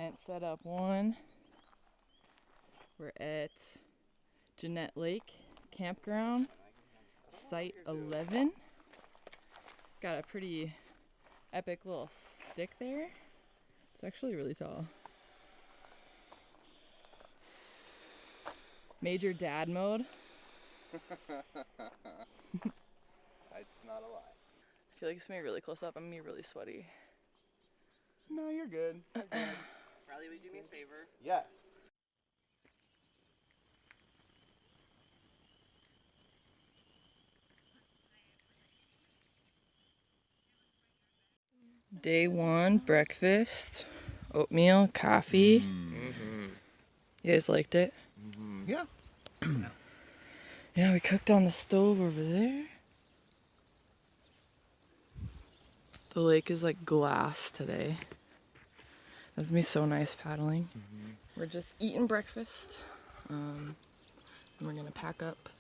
tent set up 1. We're at Jeanette Lake Campground, site 11. Got a pretty epic little stick there. It's actually really tall. Major dad mode. It's not a lie. I feel like it's gonna be really close up. I'm gonna be really sweaty. No, you're good. You're good. Riley, would you do me a favor? Yes. Day 1, breakfast, oatmeal, coffee. You guys liked it? Yeah. Yeah, we cooked on the stove over there. The lake is like glass today. That's gonna be so nice paddling. We're just eating breakfast. And we're gonna pack up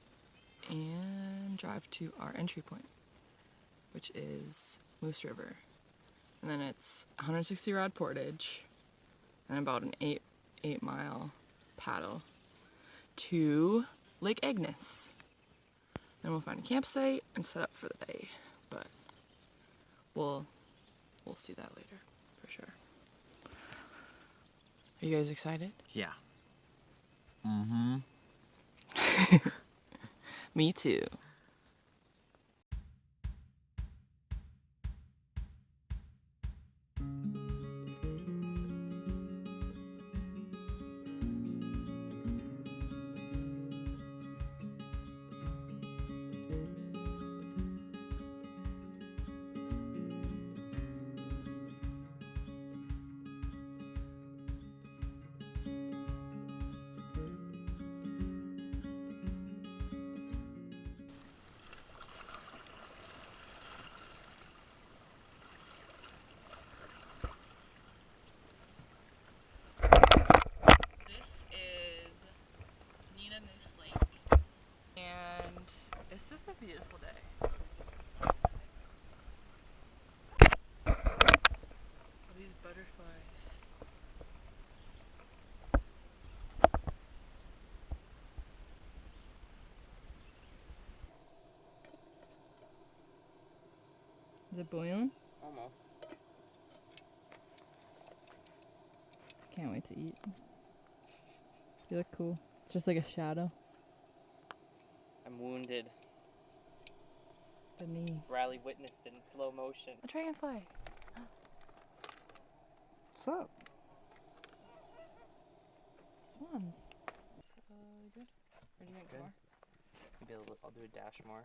and drive to our entry point, which is Moose River. And then it's 160 rod portage and about an 8 mile paddle to Lake Agnes. Then we'll find a campsite and set up for the day. But we'll see that later for sure. Are you guys excited? Yeah. Me too. It's just a beautiful day. These butterflies. Is it boiling? Almost. Can't wait to eat. You look cool. It's just like a shadow. I'm wounded. The knee. Riley witnessed it in slow motion. A dragonfly. What's up? Swans. Good? Or do you want Good. more? Maybe I'll do a dash more.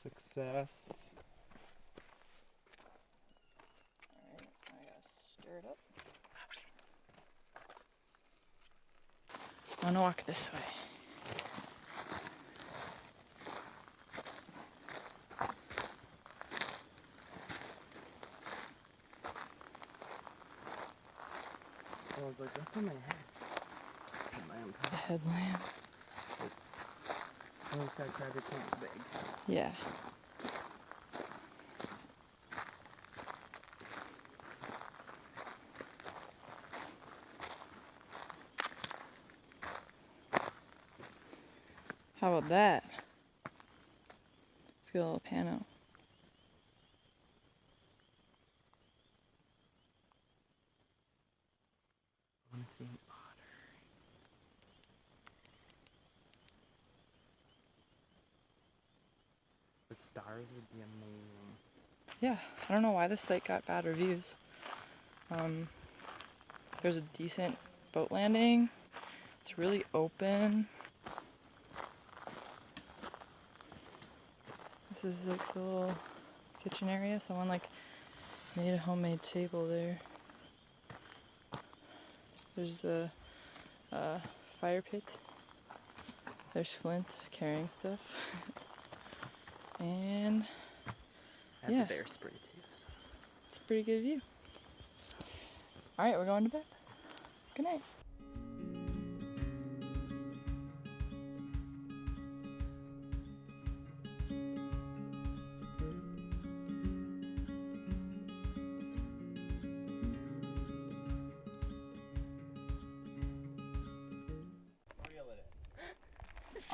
Success. Alright, I gotta stir it up. I'm gonna walk this way. I was like, what's in my head? The headlamp. I almost got crab can't big. Yeah. How about that? Let's get a little pano. I want to see an otter. The stars would be amazing. Yeah, I don't know why this site got bad reviews. There's a decent boat landing. It's really open. This is like the little kitchen area. Someone like made a homemade table there. There's the fire pit. There's Flint carrying stuff. And I have yeah, the bear spray too. So. it's a pretty good view. Alright, we're going to bed. Good night.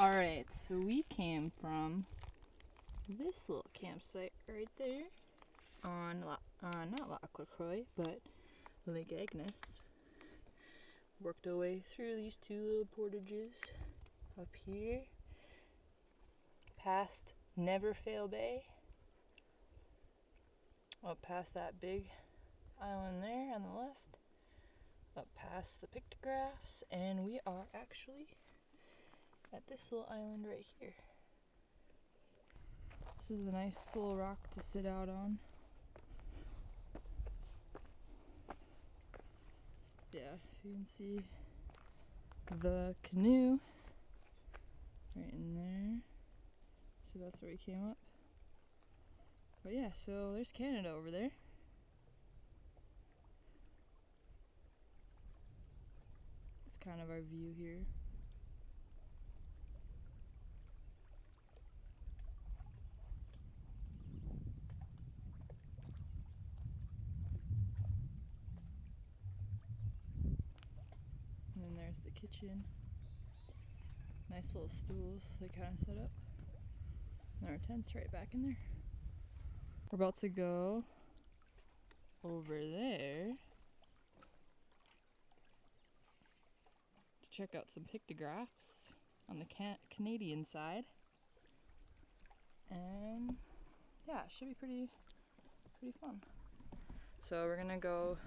Alright, so we came from this little campsite right there on, not Loch LaCroix, but Lake Agnes. Worked our way through these two little portages up here, past Never Fail Bay, up past that big island there on the left, up past the pictographs, and we are actually at this little island right here. This is a nice little rock to sit out on. Yeah, you can see the canoe right in there. So that's where we came up. But yeah, so there's Canada over there. It's kind of our view here. And then there's the kitchen. Nice little stools they kind of set up. And our tent's right back in there. We're about to go over there to check out some pictographs on the Canadian side. And yeah, it should be pretty fun. So we're gonna go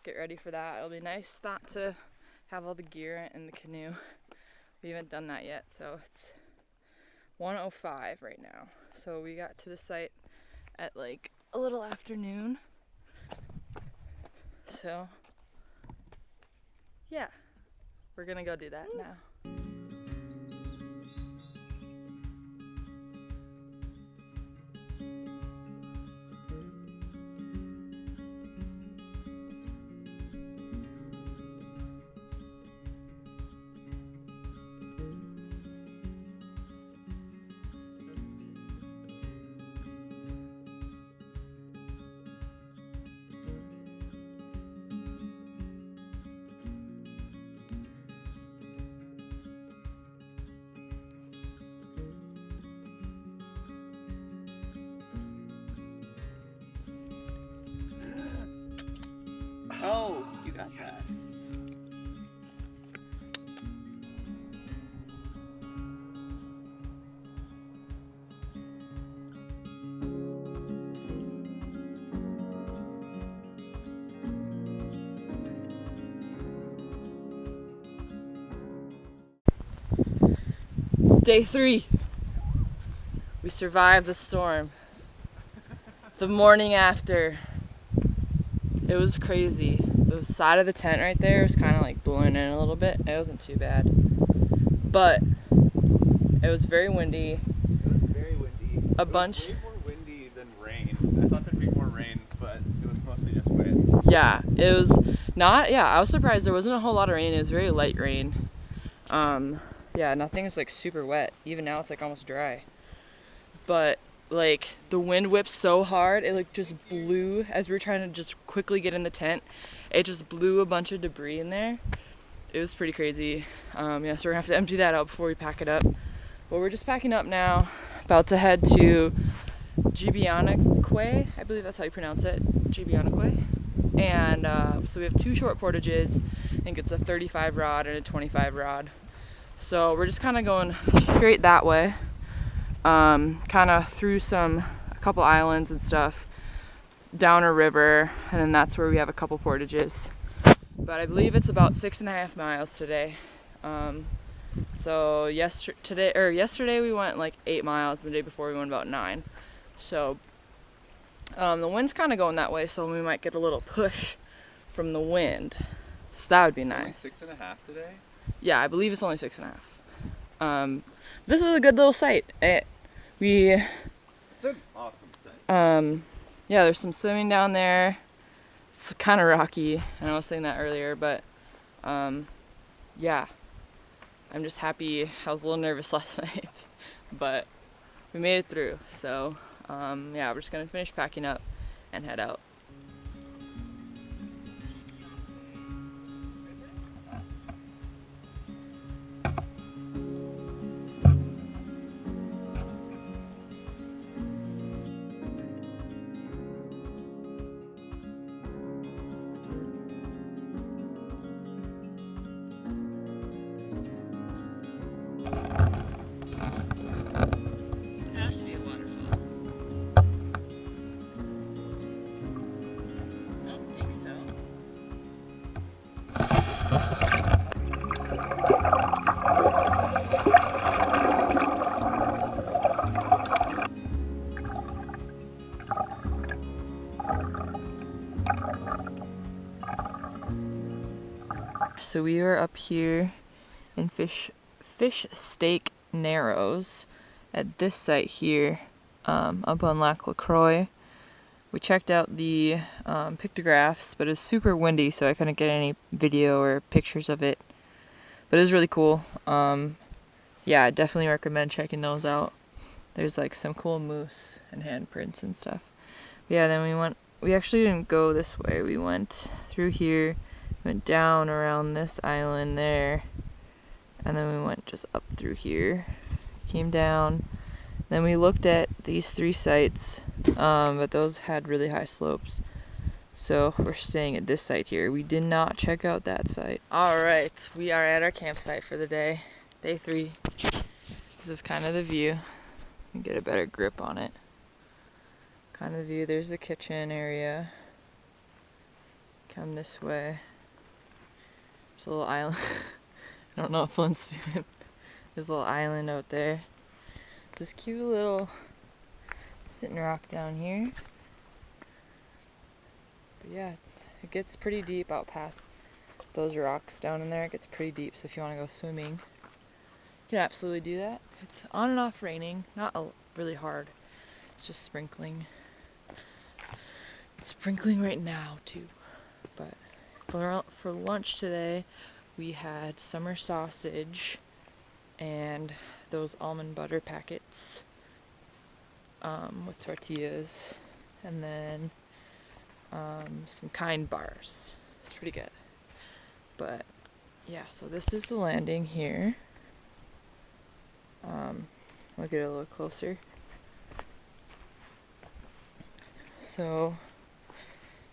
get ready for that. It'll be nice not to have all the gear in the canoe. We haven't done that yet, so it's 1:05 right now. So we got to the site at like a little afternoon. So yeah, we're gonna go do that now. Oh, you got that. Day 3. We survived the storm. The morning after, it was crazy. The side of the tent right there was kind of like blowing in a little bit. It wasn't too bad, but it was very windy. It was very windy. A bunch. Way more windy than rain. I thought there'd be more rain, but it was mostly just wind. Yeah, it was not. Yeah, I was surprised there wasn't a whole lot of rain. It was very light rain. Yeah, nothing's like super wet. Even now it's like almost dry. But like the wind whipped so hard, it like just blew as we were trying to just quickly get in the tent. It just blew a bunch of debris in there. It was pretty crazy. Yeah, so we're gonna have to empty that out before we pack it up. But we're just packing up now, about to head to BWCA, I believe that's how you pronounce it, BWCA. And so we have 2 short portages. I think it's a 35 rod and a 25 rod. So we're just kind of going straight that way, kind of through a couple islands and stuff, down a river, and then that's where we have a couple portages. But I believe it's about 6.5 miles today. So yesterday we went like 8 miles. The day before we went about 9. So the wind's kind of going that way, so we might get a little push from the wind. So that would be nice. Only 6.5 today? Yeah, I believe it's only 6.5. This is a good little site. It's an awesome site. Yeah, there's some swimming down there. It's kind of rocky, and I was saying that earlier, but yeah, I'm just happy. I was a little nervous last night, but we made it through. So yeah, we're just gonna finish packing up and head out. so we are up here in Fish Steak Narrows at this site here, up on Lac LaCroix. We checked out the pictographs, but it's super windy, so I couldn't get any video or pictures of it. But it was really cool. Yeah, I definitely recommend checking those out. There's like some cool moose and handprints and stuff. Yeah, then we actually didn't go this way. We went through here, went down around this island there, and then we went just up through here, came down. Then we looked at these 3 sites, but those had really high slopes. So we're staying at this site here. We did not check out that site. All right, we are at our campsite for the day, day 3. This is kind of the view. You can get a better grip on it. Kind of the view. There's the kitchen area. Come this way. There's a little island. I don't know if Flint's doing. There's a little island out there. This cute little sitting rock down here. But yeah, it gets pretty deep out past those rocks down in there. It gets pretty deep, so if you want to go swimming, you can absolutely do that. It's on and off raining, not really hard. It's just sprinkling. It's sprinkling right now too. But for lunch today, we had summer sausage and those almond butter packets with tortillas, and then some Kind bars. It's pretty good. But yeah, so this is the landing here. I'll get a little closer. So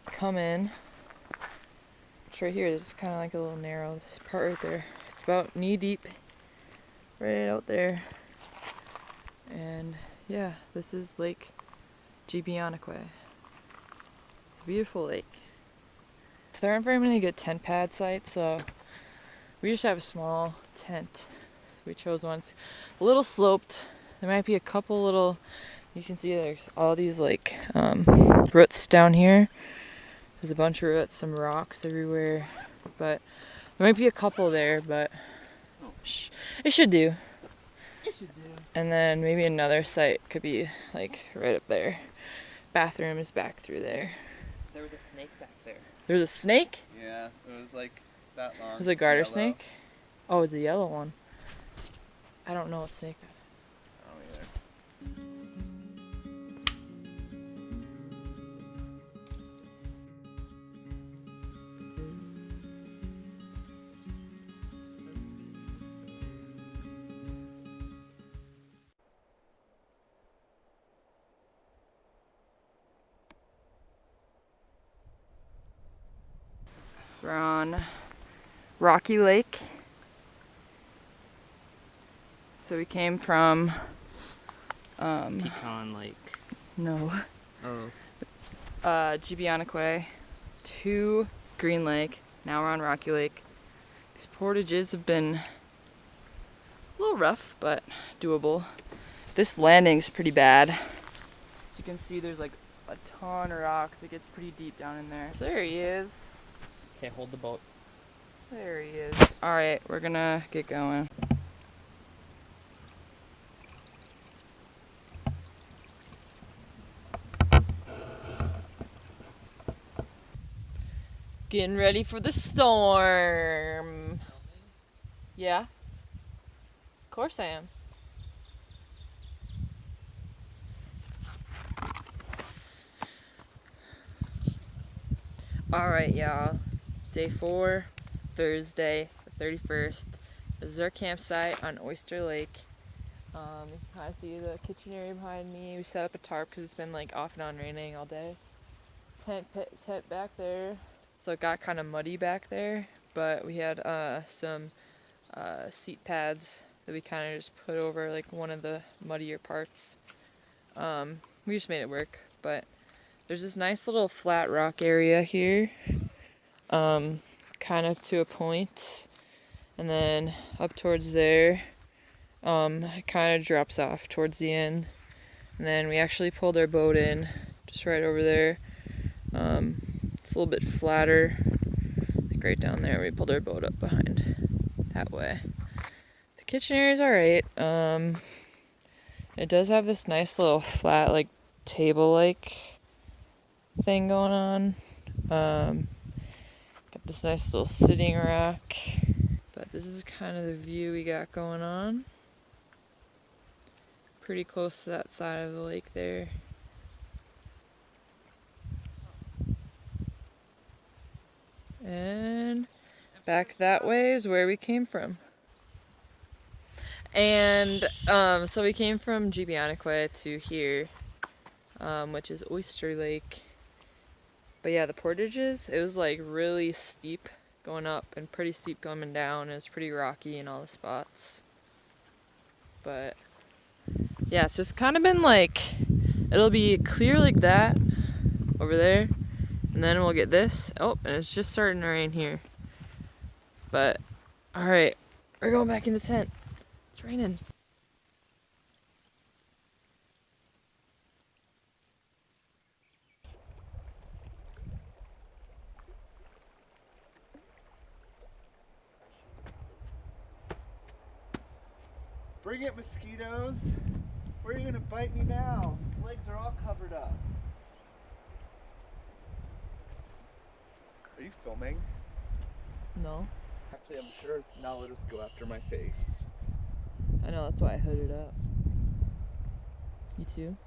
come in. It's right here. This is kind of like a little narrow. This part right there. It's about knee deep. Right out there. And yeah, this is Lake BWCA. It's a beautiful lake. There aren't very many good tent pad sites, so we just have a small tent. We chose one. It's a little sloped. There might be a couple little, you can see there's all these like roots down here. There's a bunch of roots, some rocks everywhere, but there might be a couple there, but it should do. And then maybe another site could be like right up there. Bathroom is back through there. There was a snake back there. There's a snake? Yeah, it was like that long. Is it a garter yellow. snake? Oh, it's a yellow one. I don't know what snake that is. I don't either. We're on Rocky Lake. So we came from Teton Lake. no. Oh. BWCA to Green Lake. Now we're on Rocky Lake. These portages have been a little rough, but doable. This landing's pretty bad. As you can see, there's like a ton of rocks. It gets pretty deep down in there. So there he is. Okay, hold the boat. There he is. Alright, we're gonna get going. Getting ready for the storm. Yeah? Of course I am. Alright, y'all. Day 4, Thursday, the 31st. This is our campsite on Oyster Lake. You can kind of see the kitchen area behind me. We set up a tarp because it's been like off and on raining all day. Tent back there. So it got kind of muddy back there, but we had some seat pads that we kind of just put over like one of the muddier parts. We just made it work, but there's this nice little flat rock area here, kind of to a point, and then up towards there, it kind of drops off towards the end, and then we actually pulled our boat in just right over there. It's a little bit flatter. lake right down there. We pulled our boat up behind that way. The kitchen area is alright. It does have this nice little flat, like, table-like thing going on. Got this nice little sitting rack. But this is kind of the view we got going on. Pretty close to that side of the lake there. And back that way is where we came from. And so we came from Gibeoniquet to here, which is Oyster Lake. But yeah, the portages, it was like really steep going up and pretty steep coming down. It was pretty rocky in all the spots. But yeah, it's just kind of been like, it'll be clear like that over there. And then we'll get this. Oh, and it's just starting to rain here. But, alright, we're going back in the tent. It's raining. Bring it, mosquitoes. Where are you gonna bite me now? Legs are all covered up. Are you filming? No. Actually, I'm sure now let us go after my face. I know, that's why I hooded up. You too?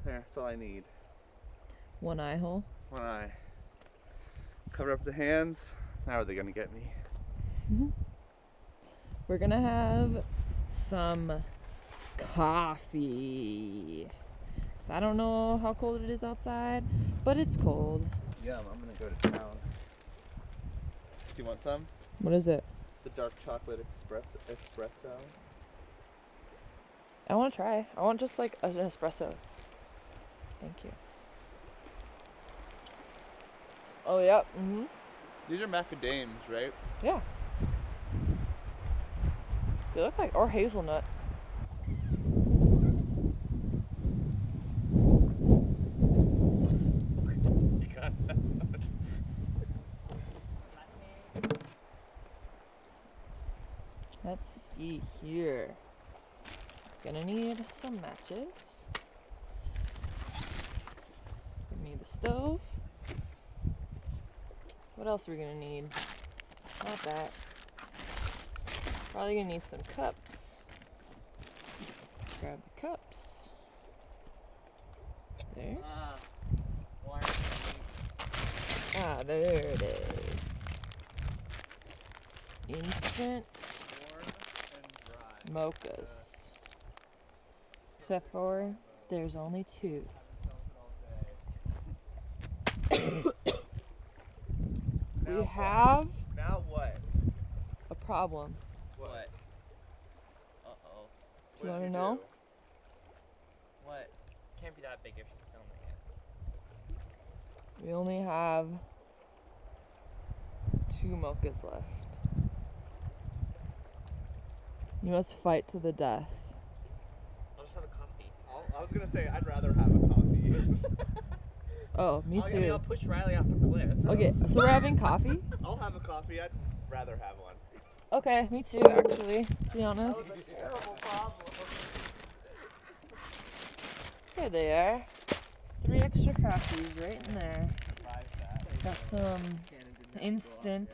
There, that's all I need. One eye hole. One eye. Cover up the hands. Now are they gonna get me? We're gonna have some coffee. 'Cause I don't know how cold it is outside, but it's cold. Yum, I'm gonna go to town. Do you want some? What is it? The dark chocolate espresso. I want to try. I want just like an espresso. Thank you. Oh, yep. Mm-hmm. These are macadams, right? Yeah. They look like, or hazelnut. You got that. Let's see here. Gonna need some matches. Gonna need the stove. What else are we gonna need? Not that. Probably gonna need some cups. Grab the cups. There. Ah, there it is. Instant mochas. Except for there's only 2. We have Now what? a problem. What? Uh-oh. Do you want to know? What? Can't be that big if she's filming it. We only have 2 mochas left. You must fight to the death. I'll just have a coffee. I was gonna say I'd rather have a coffee. Oh, me I mean, too. I'll push Riley off a cliff. Okay, so we're having coffee? I'll have a coffee. I'd rather have one. Okay, me too, actually, to be honest. That was a terrible problem. There they are. 3 extra coffees right in there. Got some instant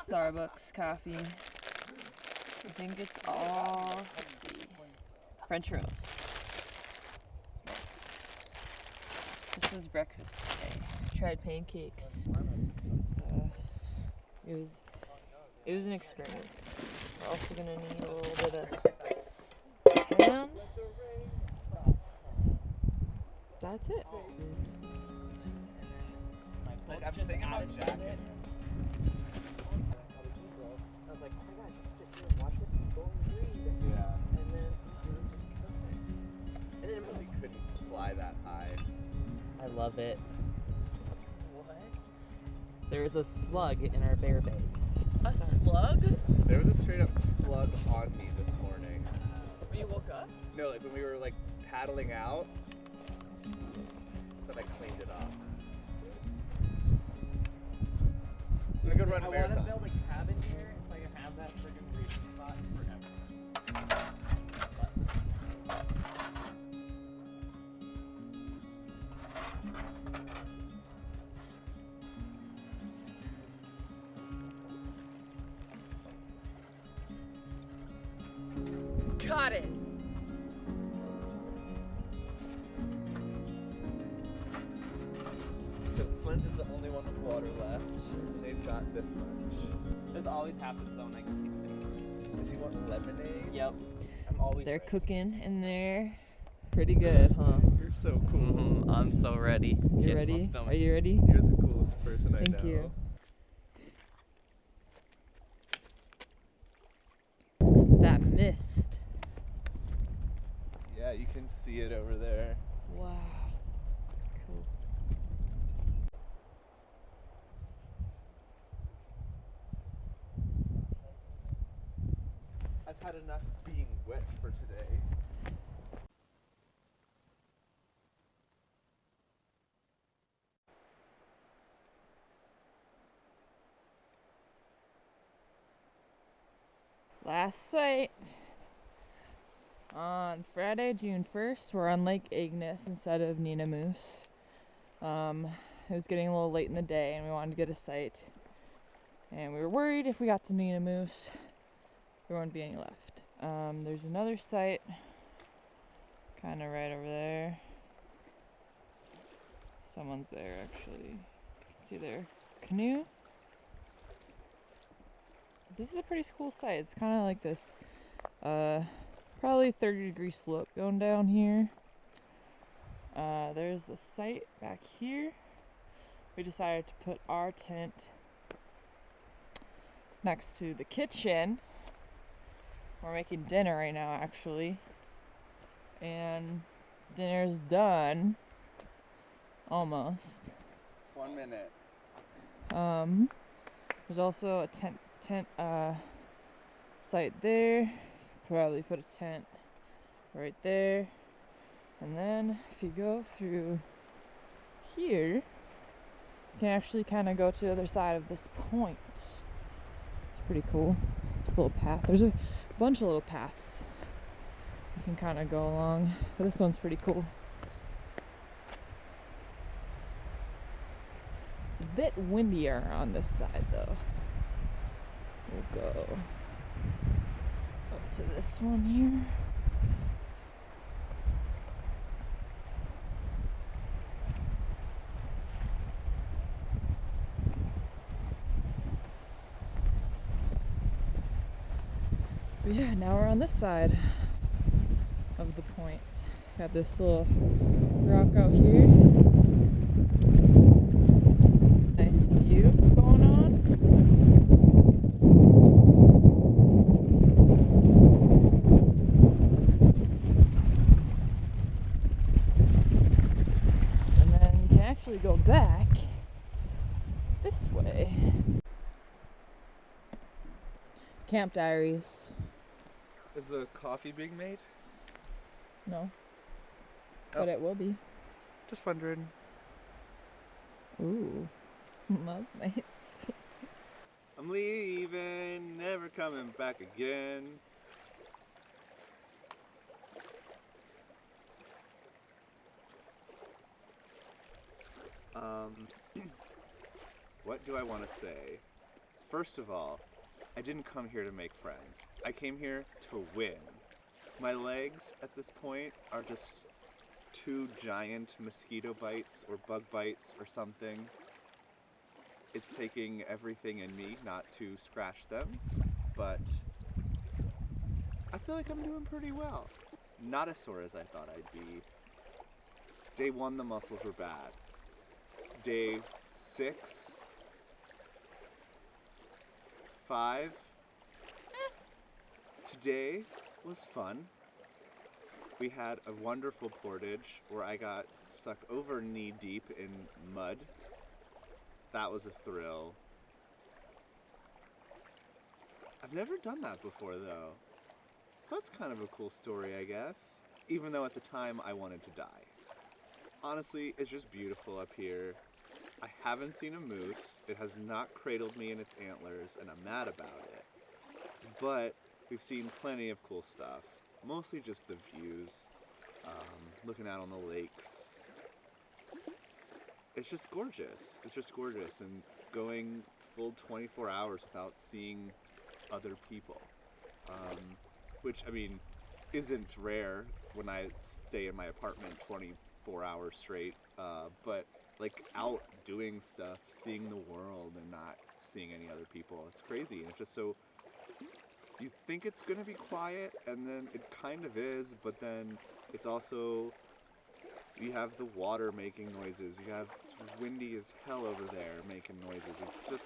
Starbucks coffee. I think it's all, let's see, French roast. Nice. This was breakfast today. Tried pancakes. It was an experiment. We're also gonna need a little bit of ham. That's it. Like, I'm thinking about jacket. I was like, oh my gosh, just sit here and watch this and go and read. Yeah. And then it was just perfect. And then it was Because he couldn't fly that high. I love it. What? There's a slug in our bear bag. A slug? There was a straight up slug on me this morning. When you woke up? No, like when we were like paddling out. But I cleaned it up. I'm gonna go run a I want to marathon. build a cabin here so I can have that friggin' breathing spot forever. Got it. So Flint is the only one with water left. They've got this much. This always happens though when I go keep things. Does he want lemonade? Yep. I'm always They're ready. cooking in there. Pretty good, huh? You're so cool. I'm so ready. You Get my ready? stomach. Are you ready? You're the coolest person I know. Thank you. That mist. Yeah, you can see it over there. Wow. Cool. I've had enough being wet for today. Last sight on Friday, June 1st, we're on Lake Agnes instead of Nina Moose. It was getting a little late in the day and we wanted to get a sight. And we were worried if we got to Nina Moose, there wouldn't be any left. There's another site kind of right over there. Someone's there actually. You can see their canoe. This is a pretty cool site. It's kind of like this, probably 30-degree slope going down here. There's the site back here. We decided to put our tent next to the kitchen. We're making dinner right now, actually. And dinner's done. Almost. 1 minute. There's also a tent site there. Probably put a tent right there. And then if you go through here, you can actually kind of go to the other side of this point. It's pretty cool. This little path. There's a bunch of little paths you can kind of go along, but this one's pretty cool. It's a bit windier on this side though. We'll go up to this one here. But yeah, now we're on this side of the point. Got this little rock out here. Nice view going on. And then you can actually go back this way. Camp Diaries. Is the coffee being made? No. Oh. But it will be. Just wondering. Ooh. That's nice. I'm leaving, never coming back again. What do I want to say? First of all, I didn't come here to make friends. I came here to win. My legs at this point are just 2 giant mosquito bites or bug bites or something. It's taking everything in me not to scratch them, but I feel like I'm doing pretty well. Not as sore as I thought I'd be. Day 1, the muscles were bad. Day 6, 5, today was fun. We had a wonderful portage where I got stuck over knee deep in mud. That was a thrill. I've never done that before though. So that's kind of a cool story, I guess. Even though at the time I wanted to die. Honestly, it's just beautiful up here. I haven't seen a moose. It has not cradled me in its antlers, and I'm mad about it. But we've seen plenty of cool stuff. Mostly just the views, looking out on the lakes. It's just gorgeous. It's just gorgeous, and going full 24 hours without seeing other people, which I mean isn't rare when I stay in my apartment 24 hours straight, but like out doing stuff, seeing the world and not seeing any other people, it's crazy. And it's just so, you think it's gonna be quiet, and then it kind of is, but then it's also, you have the water making noises, you have, it's windy as hell over there making noises. It's just,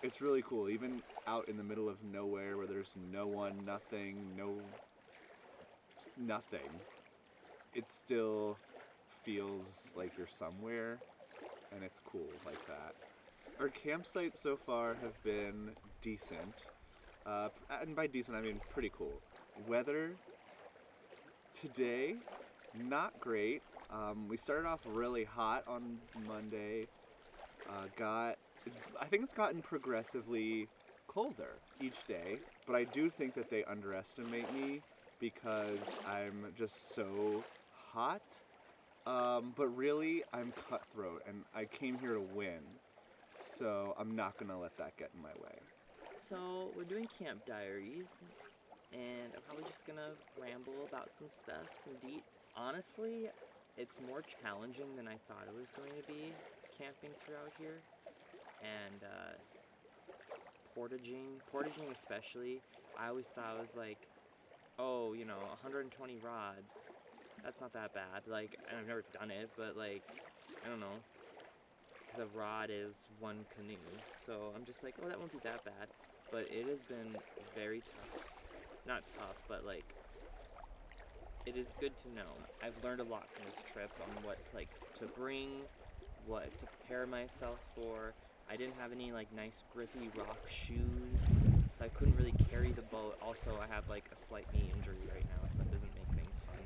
it's really cool. Even out in the middle of nowhere where there's no one, nothing, nothing, it still feels like you're somewhere, and it's cool like that. Our campsites so far have been decent, and by decent I mean pretty cool. Weather today, not great. We started off really hot on Monday, I think it's gotten progressively colder each day, but I do think that they underestimate me because I'm just so hot. But really, I'm cutthroat, and I came here to win, so I'm not gonna let that get in my way. So we're doing camp diaries, and I'm probably just gonna ramble about some stuff, some deets. Honestly, it's more challenging than I thought it was going to be, camping throughout here. And portaging especially, I always thought it was like, oh, you know, 120 rods, that's not that bad. Like, and I've never done it, but like, I don't know, because a rod is one canoe, so I'm just like, oh, that won't be that bad. But it has been very tough. Not tough, but like, it is good to know. I've learned a lot from this trip on what like to bring, what to prepare myself for. I didn't have any like nice grippy rock shoes, so I couldn't really carry the boat. Also, I have like a slight knee injury right now, so that doesn't make things fun.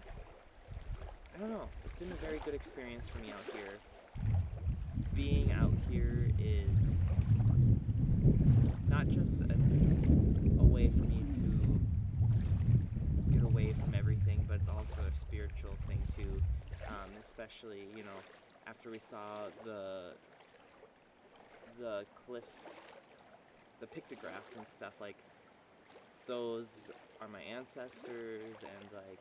I don't know, it's been a very good experience for me out here. Being out here is not just a way for me to get away from everything, but it's also a spiritual thing too. Especially, you know, after we saw the cliff, the pictographs and stuff, like, those are my ancestors, and like,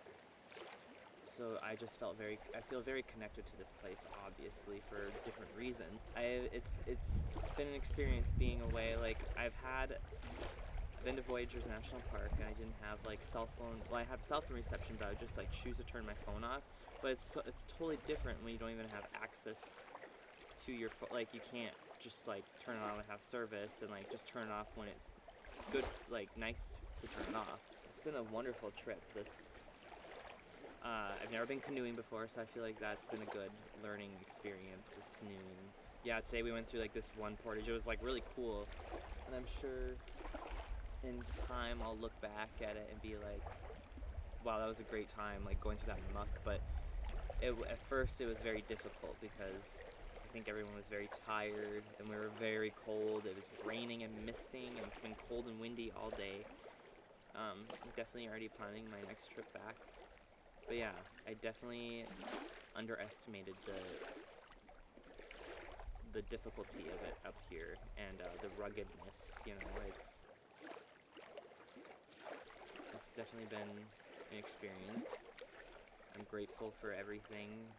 so I just felt I feel very connected to this place, obviously, for different reasons. It's been an experience being away. Like, I've been to Voyageurs National Park, and I didn't have like cell phone, well, I had cell phone reception, but I would just like choose to turn my phone off. But it's totally different when you don't even have access to your phone. Like, you can't just like turn it on and have service, and like just turn it off when it's good, like nice to turn it off. It's been a wonderful trip. I've never been canoeing before, so I feel like that's been a good learning experience, this canoeing. Yeah, today we went through like this one portage. It was like really cool, and I'm sure in time I'll look back at it and be like, wow, that was a great time, like going through that muck. But at first it was very difficult because I think everyone was very tired, and we were very cold. It was raining and misting, and it's been cold and windy all day. I'm definitely already planning my next trip back. But yeah, I definitely underestimated the difficulty of it up here, and the ruggedness. You know, it's definitely been an experience. I'm grateful for everything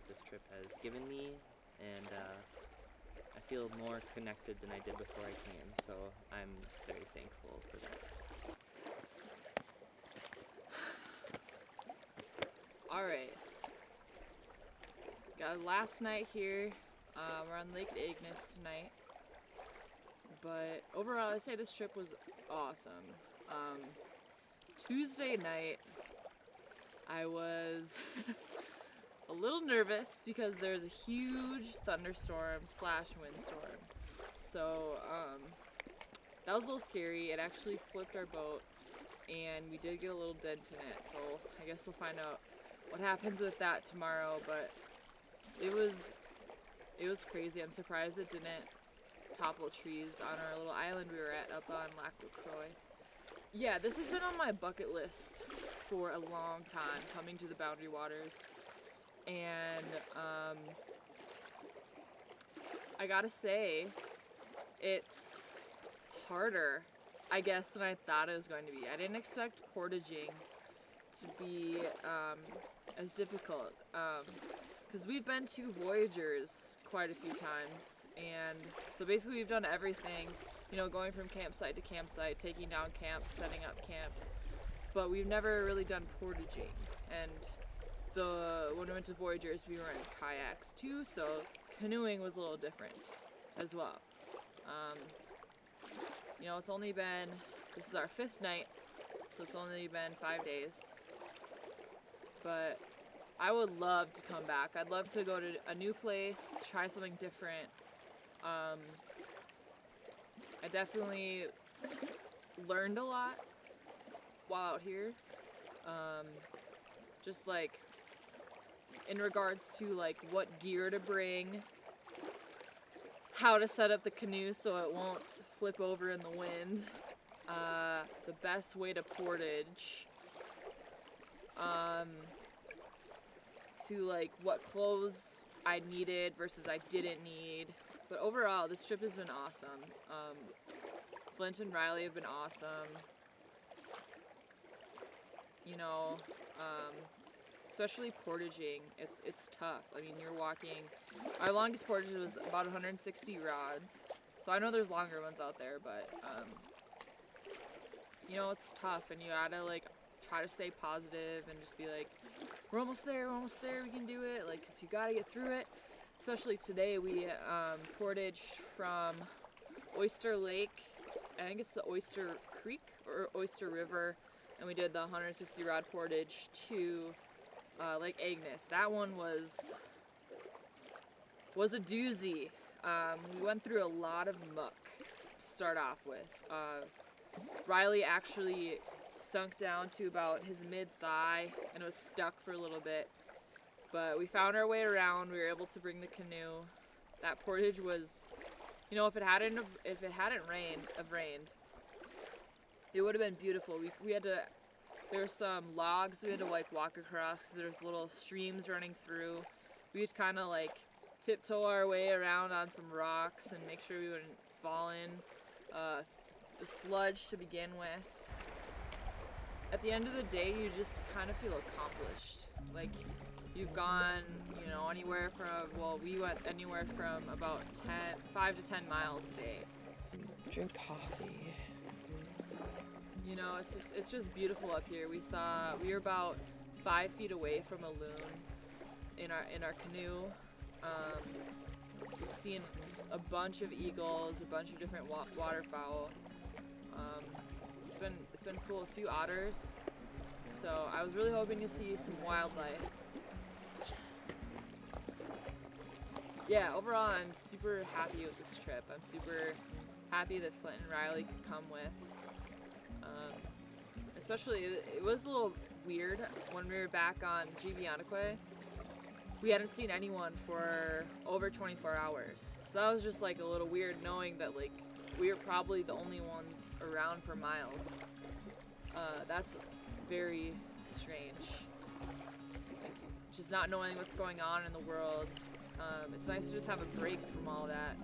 this trip has given me, and I feel more connected than I did before I came, so I'm very thankful for that. Alright. Got last night here. We're on Lake Agnes tonight. But overall, I'd say this trip was awesome. Tuesday night, I was a little nervous because there's a huge thunderstorm / windstorm. So that was a little scary. It actually flipped our boat, and we did get a little dent in it. So I guess we'll find out what happens with that tomorrow. But it was It was crazy. I'm surprised it didn't topple trees on our little island we were at up on Lac LaCroix. Yeah, this has been on my bucket list for a long time, coming to the Boundary Waters. And I gotta say, it's harder, I guess, than I thought it was going to be. I didn't expect portaging to be as difficult, because we've been to Voyagers quite a few times, and so basically we've done everything, you know, going from campsite to campsite, taking down camp, setting up camp, but we've never really done portaging. And when we went to Voyagers, we were in kayaks too, so canoeing was a little different as well. You know, it's only been, this is our 5th night, so it's only been 5 days. But I would love to come back. I'd love to go to a new place, try something different. I definitely learned a lot while out here. Just like in regards to like what gear to bring, how to set up the canoe so it won't flip over in the wind, the best way to portage, to like what clothes I needed versus I didn't need. But overall, this trip has been awesome. Flint and Riley have been awesome. You know, especially portaging, it's tough. I mean, you're walking, our longest portage was about 160 rods. So I know there's longer ones out there, but you know, it's tough, and you gotta like try to stay positive and just be like, we're almost there, we can do it. Like, 'cause you gotta get through it. Especially today, we portaged from Oyster Lake, I think it's the Oyster Creek or Oyster River, and we did the 160 rod portage to Lake Agnes. That one was a doozy. We went through a lot of muck to start off with. Riley actually sunk down to about his mid-thigh and was stuck for a little bit. But we found our way around. We were able to bring the canoe. That portage was, you know, if it hadn't rained, it would have been beautiful. We had to, there were some logs we had to like walk across because there's little streams running through. We just kind of like tiptoe our way around on some rocks and make sure we wouldn't fall in the sludge to begin with. At the end of the day, you just kind of feel accomplished. Like, you've gone, you know, anywhere from, well, we went anywhere from about 5 to 10 miles a day. Drink coffee. You know, it's just beautiful up here. We were about 5 feet away from a loon in our canoe. We've seen just a bunch of eagles, a bunch of different waterfowl. It's been cool. A few otters. So I was really hoping to see some wildlife. Yeah, overall I'm super happy with this trip. I'm super happy that Flint and Riley could come with. Especially, it was a little weird when we were back on Givianique. We hadn't seen anyone for over 24 hours. So that was just like a little weird, knowing that like we were probably the only ones around for miles. That's very strange. Like, just not knowing what's going on in the world. It's nice to just have a break from all that.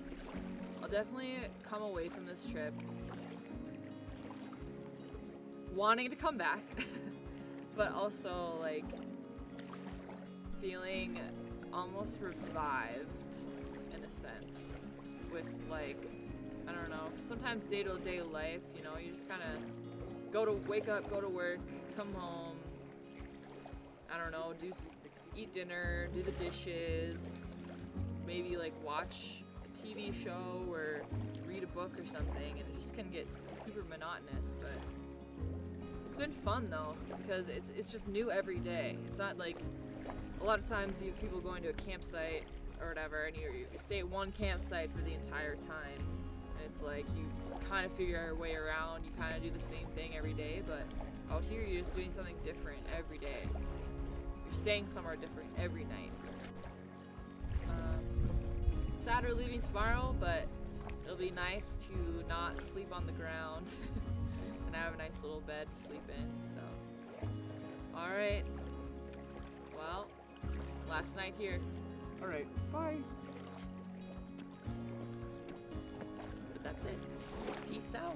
I'll definitely come away from this trip wanting to come back, but also like feeling almost revived in a sense with like, I don't know, sometimes day-to-day life, you know, you just kind of wake up, go to work, come home, I don't know, eat dinner, do the dishes, maybe like watch a TV show or read a book or something, and it just can get super monotonous. But it's been fun though, because it's just new every day. It's not like, a lot of times you have people going to a campsite or whatever, and you stay at one campsite for the entire time. And it's like you kind of figure your way around, you kind of do the same thing every day, but out here you're just doing something different every day. You're staying somewhere different every night. sad we're leaving tomorrow, but it'll be nice to not sleep on the ground and have a nice little bed to sleep in. So, all right. Well, last night here. All right, bye. But that's it. Peace out.